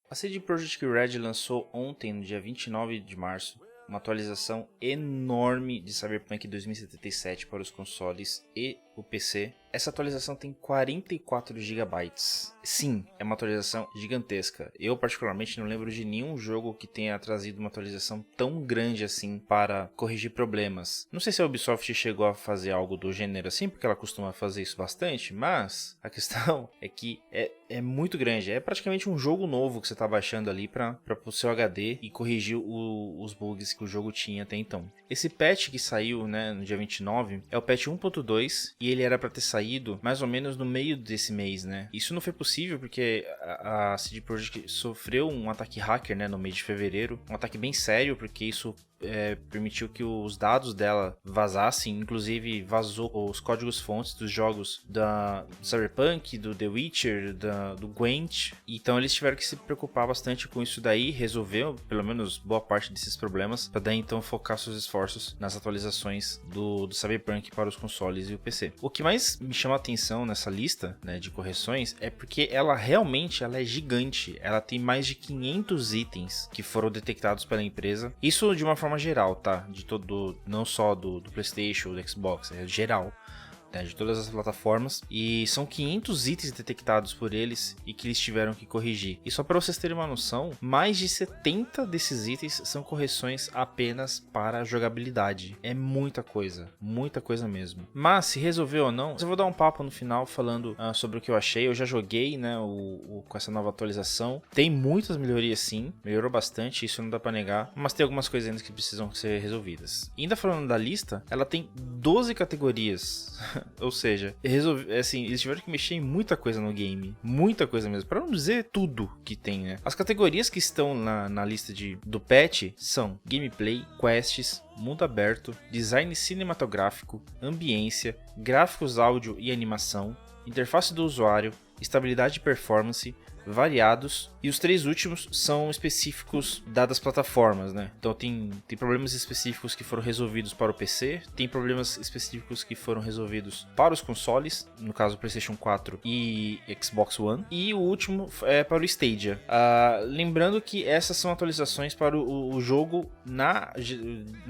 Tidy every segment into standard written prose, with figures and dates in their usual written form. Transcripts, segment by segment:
A CD Projekt Red lançou ontem, no dia 29 de março, uma atualização enorme de Cyberpunk 2077 para os consoles e o PC. Essa atualização tem 44 GB. Sim, é uma atualização gigantesca. Eu particularmente não lembro de nenhum jogo que tenha trazido uma atualização tão grande assim para corrigir problemas. Não sei se a Ubisoft chegou a fazer algo do gênero assim, porque ela costuma fazer isso bastante, mas a questão é que é muito grande. É praticamente um jogo novo que você está baixando ali para o seu HD e corrigir os bugs que o jogo tinha até então. Esse patch que saiu, né, no dia 29 é o patch 1.2 e ele era para ter saído mais ou menos no meio desse mês, né? Isso não foi possível porque a CD Projekt sofreu um ataque hacker, né, no mês de fevereiro, um ataque bem sério, porque isso permitiu que os dados dela vazassem, inclusive vazou os códigos-fontes dos jogos do Cyberpunk, do The Witcher, do Gwent. Então eles tiveram que se preocupar bastante com isso daí, resolveu pelo menos boa parte desses problemas, para daí então focar seus esforços nas atualizações do Cyberpunk para os consoles e o PC. O que mais me chama a atenção nessa lista, né, de correções é porque ela realmente é gigante, ela tem mais de 500 itens que foram detectados pela empresa, isso de uma forma geral, tá? De todo, não só do PlayStation, do Xbox, é geral, né? De todas as plataformas. E são 500 itens detectados por eles e que eles tiveram que corrigir. E só para vocês terem uma noção, mais de 70 desses itens são correções apenas para a jogabilidade. É muita coisa mesmo. Mas se resolveu ou não, eu vou dar um papo no final falando sobre o que eu achei. Eu já joguei, né, com essa nova atualização. Tem muitas melhorias sim, melhorou bastante, isso não dá para negar. Mas tem algumas coisas ainda que precisam ser resolvidas. E ainda falando da lista, ela tem 12 categorias. Ou seja, assim, eles tiveram que mexer em muita coisa no game. Muita coisa mesmo. Para não dizer tudo que tem, né? As categorias que estão na lista do patch são gameplay, quests, mundo aberto, design cinematográfico, ambiência, gráficos, áudio e animação, interface do usuário, estabilidade e performance, variados, e os 3 últimos são específicos dadas plataformas, né? Então tem problemas específicos que foram resolvidos para o PC, tem problemas específicos que foram resolvidos para os consoles, no caso PlayStation 4 e Xbox One, e o último é para o Stadia. Lembrando que essas são atualizações para o jogo na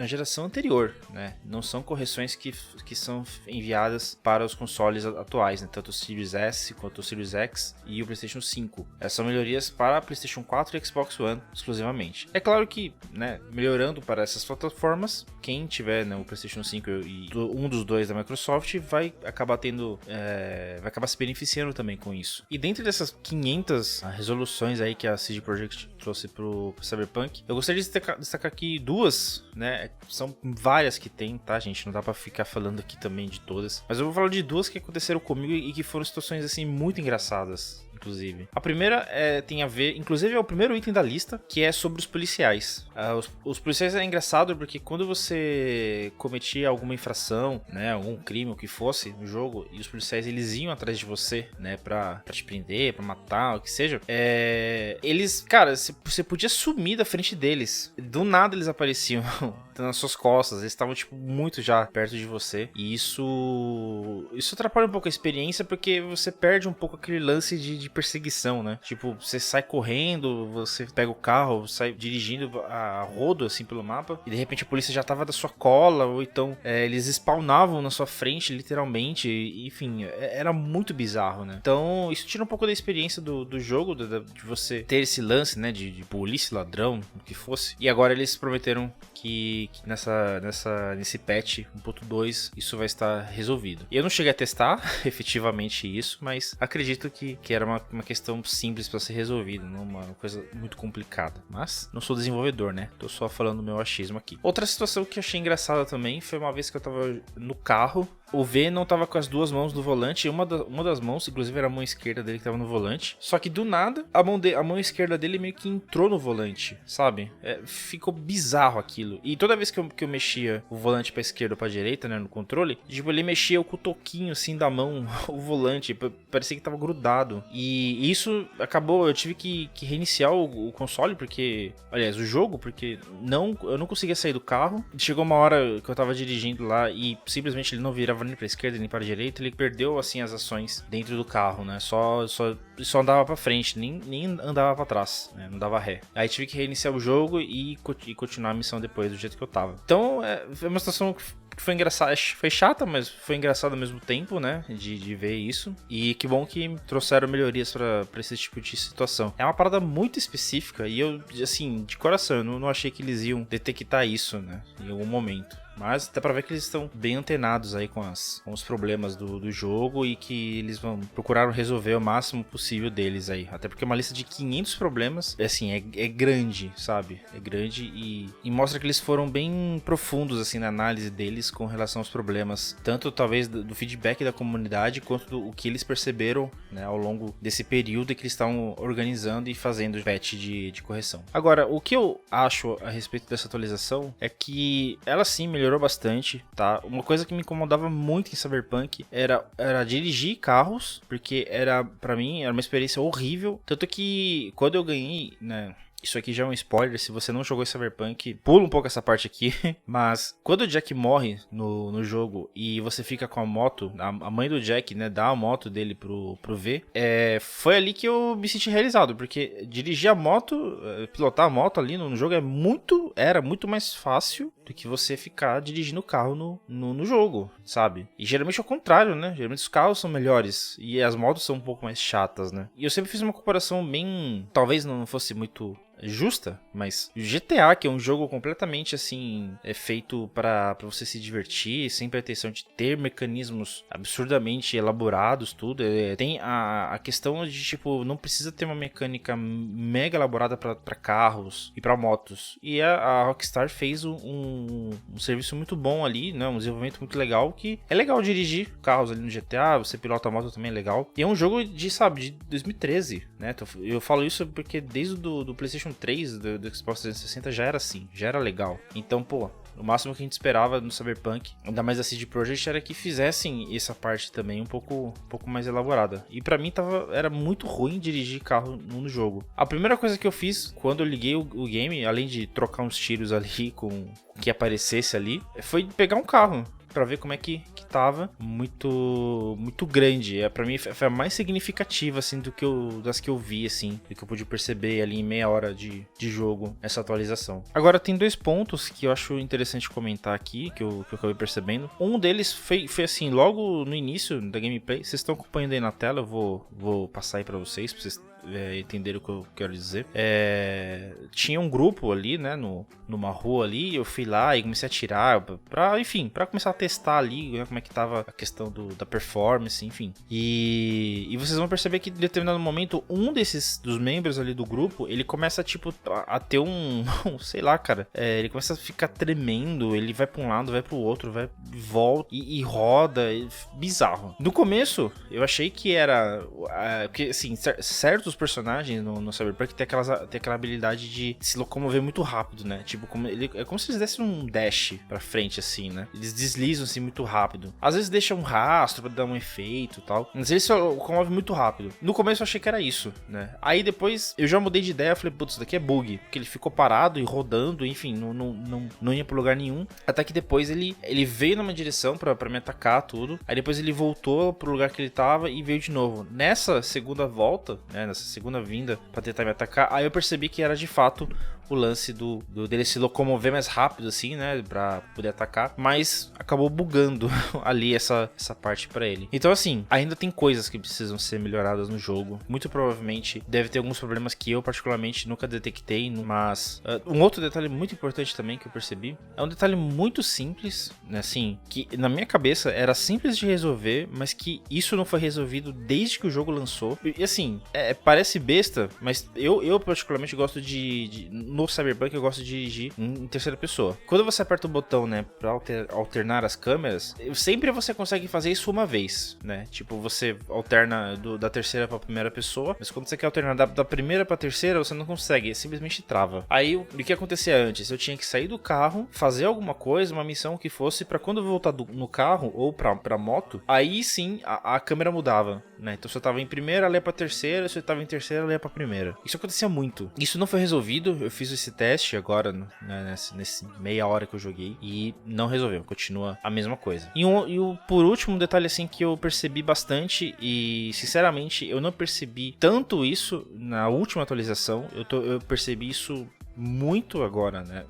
geração anterior, né? Não são correções que são enviadas para os consoles atuais, né? Tanto o Series S quanto o Series X e o PlayStation 5. Essas são melhorias para PlayStation 4 e Xbox One exclusivamente. É claro que, né, melhorando para essas plataformas, quem tiver, né, o PlayStation 5 e um dos dois da Microsoft vai acabar vai acabar se beneficiando também com isso. E dentro dessas 500 resoluções aí que a CD Projekt trouxe pro Cyberpunk, eu gostaria de destacar aqui duas, né? São várias que tem, tá, gente? Não dá pra ficar falando aqui também de todas. Mas eu vou falar de duas que aconteceram comigo e que foram situações, assim, muito engraçadas. Inclusive. A primeira tem a ver, inclusive é o primeiro item da lista, que é sobre os policiais. Os policiais é engraçado porque quando você cometia alguma infração, né, algum crime, o que fosse no jogo, e os policiais eles iam atrás de você, né, pra te prender, pra matar, o que seja, eles, cara, você podia sumir da frente deles. Do nada eles apareciam nas suas costas, eles estavam, tipo, muito já perto de você. E isso atrapalha um pouco a experiência, porque você perde um pouco aquele lance de perseguição, né? Tipo, você sai correndo, você pega o carro, sai dirigindo a rodo, assim, pelo mapa, e de repente a polícia já tava da sua cola, ou então eles spawnavam na sua frente, literalmente, enfim, era muito bizarro, né? Então, isso tira um pouco da experiência do jogo, de você ter esse lance, né, de polícia, ladrão, o que fosse. E agora eles prometeram que nesse patch 1.2 isso vai estar resolvido. E eu não cheguei a testar efetivamente isso, mas acredito que era uma questão simples para ser resolvida, não uma coisa muito complicada. Mas não sou desenvolvedor, né? Tô só falando do meu achismo aqui. Outra situação que eu achei engraçada também foi uma vez que eu tava no carro. O V não tava com as duas mãos no volante, uma das mãos, inclusive era a mão esquerda dele que tava no volante. Só que do nada, a mão esquerda dele meio que entrou no volante, sabe? Ficou bizarro aquilo. tranquilo. E toda vez que eu mexia o volante pra esquerda ou pra direita, né, no controle, tipo, ele mexia com o toquinho, assim, da mão, o volante, parecia que tava grudado. E isso acabou, eu tive que reiniciar o console, porque... Aliás, o jogo, porque eu não conseguia sair do carro. Chegou uma hora que eu tava dirigindo lá e simplesmente ele não virava nem pra esquerda nem pra direita, ele perdeu, assim, as ações dentro do carro, né, só andava pra frente, nem andava pra trás, né, não dava ré. Aí tive que reiniciar o jogo e continuar a missão depois, do jeito que eu tava. Então, foi uma situação que foi engraçada, foi chata, mas foi engraçado ao mesmo tempo, né, de ver isso. E que bom que trouxeram melhorias pra esse tipo de situação. É uma parada muito específica e eu, assim, de coração, eu não achei que eles iam detectar isso, né, em algum momento. Mas dá pra ver que eles estão bem antenados aí com os problemas do jogo e que eles vão procurar resolver o máximo possível deles aí. Até porque uma lista de 500 problemas, assim, é grande, sabe? É grande e mostra que eles foram bem profundos, assim, na análise deles com relação aos problemas. Tanto, talvez, do feedback da comunidade, quanto do que eles perceberam, né, ao longo desse período que eles estavam organizando e fazendo patch de correção. Agora, o que eu acho a respeito dessa atualização é que ela sim melhorou bastante, tá? Uma coisa que me incomodava muito em Cyberpunk era dirigir carros, porque pra mim era uma experiência horrível, tanto que quando eu ganhei, né, isso aqui já é um spoiler, se você não jogou Cyberpunk, pula um pouco essa parte aqui, mas quando o Jack morre no jogo e você fica com a moto, a mãe do Jack, né, dá a moto dele pro V, foi ali que eu me senti realizado, porque dirigir a moto, pilotar a moto ali no jogo era muito mais fácil do que você ficar dirigindo o carro no jogo, sabe? E geralmente é o contrário, né? Geralmente os carros são melhores e as motos são um pouco mais chatas, né? E eu sempre fiz uma comparação bem... Talvez não fosse muito justa, mas GTA, que é um jogo completamente assim, feito pra você se divertir, sem pretensão de ter mecanismos absurdamente elaborados, tudo, tem a questão de, tipo, não precisa ter uma mecânica mega elaborada pra carros e pra motos, e a Rockstar fez um serviço muito bom ali, né, um desenvolvimento muito legal, que é legal dirigir carros ali no GTA, você pilota a moto também é legal, e é um jogo de 2013, né, eu falo isso porque desde do PlayStation 3 do Xbox 360 já era assim, já era legal. Então, pô, o máximo que a gente esperava no Cyberpunk, ainda mais da CD Projekt, era que fizessem essa parte também um pouco mais elaborada. E pra mim era muito ruim dirigir carro no jogo. A primeira coisa que eu fiz quando eu liguei o game, além de trocar uns tiros ali com o que aparecesse ali, foi pegar um carro pra ver como é que tava, muito grande. Pra mim foi a mais significativa, assim, das que eu vi, assim, do que eu pude perceber ali em meia hora de jogo, essa atualização. Agora, tem dois pontos que eu acho interessante comentar aqui, que eu acabei percebendo. Um deles foi assim, logo no início da gameplay, vocês estão acompanhando aí na tela, eu vou passar aí pra vocês entenderam o que eu quero dizer. Tinha um grupo ali, né, numa rua ali, eu fui lá e comecei a atirar pra começar a testar ali, né, como é que tava a questão da performance, enfim. E vocês vão perceber que em determinado momento, dos membros ali do grupo, ele começa, tipo, a ter sei lá, cara, ele começa a ficar tremendo, ele vai pra um lado, vai pro outro, vai, volta e roda, bizarro. No começo, eu achei que era, porque, assim, certos personagens no Cyberpunk tem aquela habilidade de se locomover muito rápido, né? Tipo, é como se eles dessem um dash pra frente, assim, né? Eles deslizam, assim, muito rápido. Às vezes deixam um rastro pra dar um efeito e tal, mas eles se locomovem muito rápido. No começo eu achei que era isso, né? Aí depois eu já mudei de ideia, falei, putz, isso daqui é bug, porque ele ficou parado e rodando, enfim, não ia pro lugar nenhum. Até que depois ele veio numa direção pra me atacar, tudo. Aí depois ele voltou pro lugar que ele tava e veio de novo. Nessa segunda volta, né? Nessa segunda vinda pra tentar me atacar, aí eu percebi que era de fato o lance dele se locomover mais rápido, assim, né, pra poder atacar, mas acabou bugando ali essa parte pra ele. Então, assim, ainda tem coisas que precisam ser melhoradas no jogo, muito provavelmente deve ter alguns problemas que eu particularmente nunca detectei, mas um outro detalhe muito importante também que eu percebi, é um detalhe muito simples, né, assim, que na minha cabeça era simples de resolver, mas que isso não foi resolvido desde que o jogo lançou, e assim, parece besta, mas eu particularmente gosto de no Cyberpunk eu gosto de dirigir em terceira pessoa. Quando você aperta o botão, né, pra alternar as câmeras, sempre você consegue fazer isso uma vez, né? Tipo, você alterna da terceira pra primeira pessoa, mas quando você quer alternar da primeira pra terceira, você não consegue, simplesmente trava. Aí, o que acontecia antes? Eu tinha que sair do carro, fazer alguma coisa, uma missão que fosse, pra quando eu voltar no carro ou pra moto, aí sim a câmera mudava, né? Então se eu tava em primeira, ela ia pra terceira, se eu tava em terceira, ela ia pra primeira. Isso acontecia muito. Isso não foi resolvido, eu fiz esse teste agora, né, nesse meia hora que eu joguei, e não resolveu, continua a mesma coisa. E por último, um detalhe assim que eu percebi bastante, e sinceramente eu não percebi tanto isso na última atualização, eu percebi isso muito agora, né,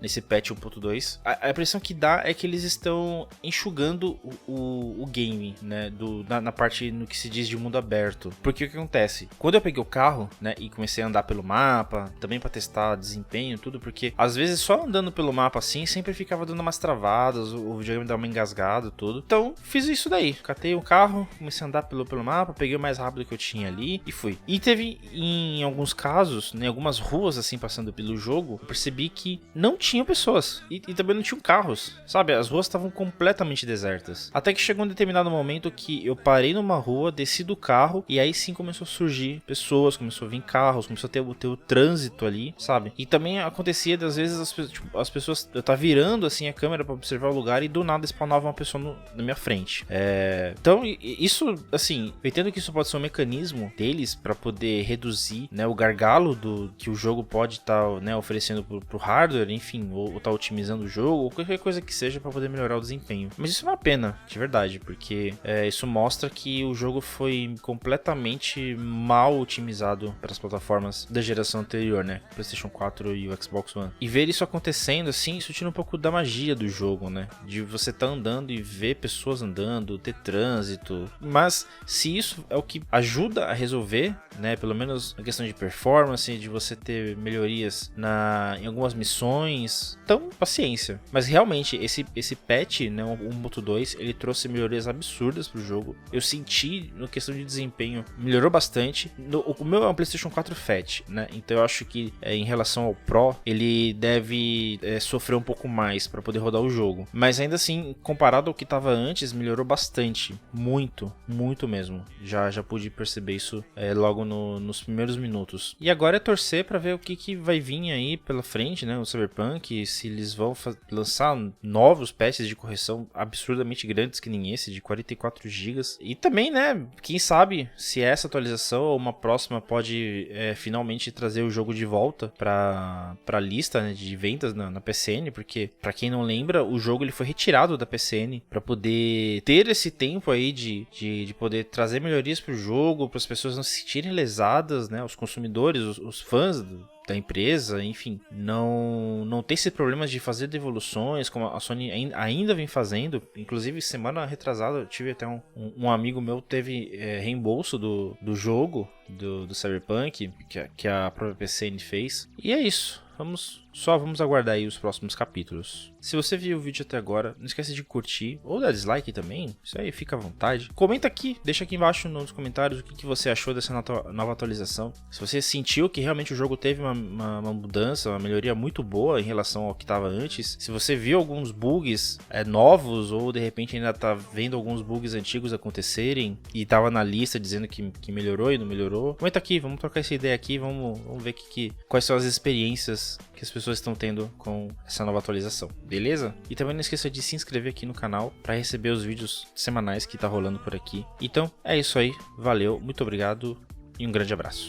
nesse patch 1.2. A impressão que dá é que eles estão enxugando o game, né, na parte no que se diz de mundo aberto. Porque o que acontece? Quando eu peguei o carro, né, e comecei a andar pelo mapa, também para testar desempenho, tudo, porque às vezes só andando pelo mapa assim, sempre ficava dando umas travadas, o videogame dava uma engasgada, tudo. Então, fiz isso daí. Catei o carro, comecei a andar pelo mapa, peguei o mais rápido que eu tinha ali e fui. E teve, em alguns casos, né, algumas ruas assim, passando pelo jogo, eu percebi que não tinham pessoas e também não tinham carros, sabe? As ruas estavam completamente desertas. Até que chegou um determinado momento que eu parei numa rua, desci do carro e aí sim começou a surgir pessoas, começou a vir carros, começou a ter o trânsito ali, sabe? E também acontecia das vezes as pessoas, eu tava virando assim a câmera pra observar o lugar e do nada spawnava uma pessoa na minha frente. Então isso, assim, eu entendo que isso pode ser um mecanismo deles pra poder reduzir, né, o gargalo que o jogo pode estar, né, oferecendo pro hardware, enfim, ou tá otimizando o jogo, ou qualquer coisa que seja pra poder melhorar o desempenho. Mas isso é uma pena, de verdade, porque isso mostra que o jogo foi completamente mal otimizado para as plataformas da geração anterior, né, PlayStation 4 e o Xbox One. E ver isso acontecendo, assim, isso tira um pouco da magia do jogo, né, de você tá andando e ver pessoas andando, ter trânsito. Mas se isso é o que ajuda a resolver, né, pelo menos na questão de performance, de você ter melhorias em algumas missões, então paciência. Mas realmente esse patch, né, o 1.2, ele trouxe melhorias absurdas pro jogo. Eu senti, na questão de desempenho, melhorou bastante. O meu é um PlayStation 4 Fat, né, então eu acho que em relação ao Pro, ele deve sofrer um pouco mais para poder rodar o jogo. Mas ainda assim, comparado ao que tava antes, melhorou bastante, muito mesmo. Já pude perceber isso logo nos primeiros minutos. E agora é torcer para ver o que vai vir aí pela frente, né, o Cyberpunk, se eles vão lançar novos patches de correção absurdamente grandes que nem esse, de 44 GB. E também, né, quem sabe se essa atualização ou uma próxima pode finalmente trazer o jogo de volta para a lista, né, de vendas na PCN, porque para quem não lembra, o jogo ele foi retirado da PCN para poder ter esse tempo aí de poder trazer melhorias pro jogo, para as pessoas não se sentirem lesadas, né, os consumidores, os fãs da empresa, enfim, não ter esses problemas de fazer devoluções, como a Sony ainda vem fazendo. Inclusive, semana retrasada, eu tive até um amigo meu teve reembolso do jogo, do Cyberpunk, que a própria PCN fez. E é isso. Vamos aguardar aí os próximos capítulos. Se você viu o vídeo até agora, não esquece de curtir ou dar dislike também, isso aí fica à vontade. Comenta aqui, deixa aqui embaixo nos comentários o que você achou dessa nova atualização. Se você sentiu que realmente o jogo teve uma mudança, uma melhoria muito boa em relação ao que estava antes. Se você viu alguns bugs novos ou de repente ainda tá vendo alguns bugs antigos acontecerem e tava na lista dizendo que melhorou e não melhorou. Comenta aqui, vamos trocar essa ideia aqui, vamos ver quais são as experiências que as pessoas estão tendo com essa nova atualização, beleza? E também não esqueça de se inscrever aqui no canal para receber os vídeos semanais que tá rolando por aqui. Então é isso aí, valeu, muito obrigado e um grande abraço.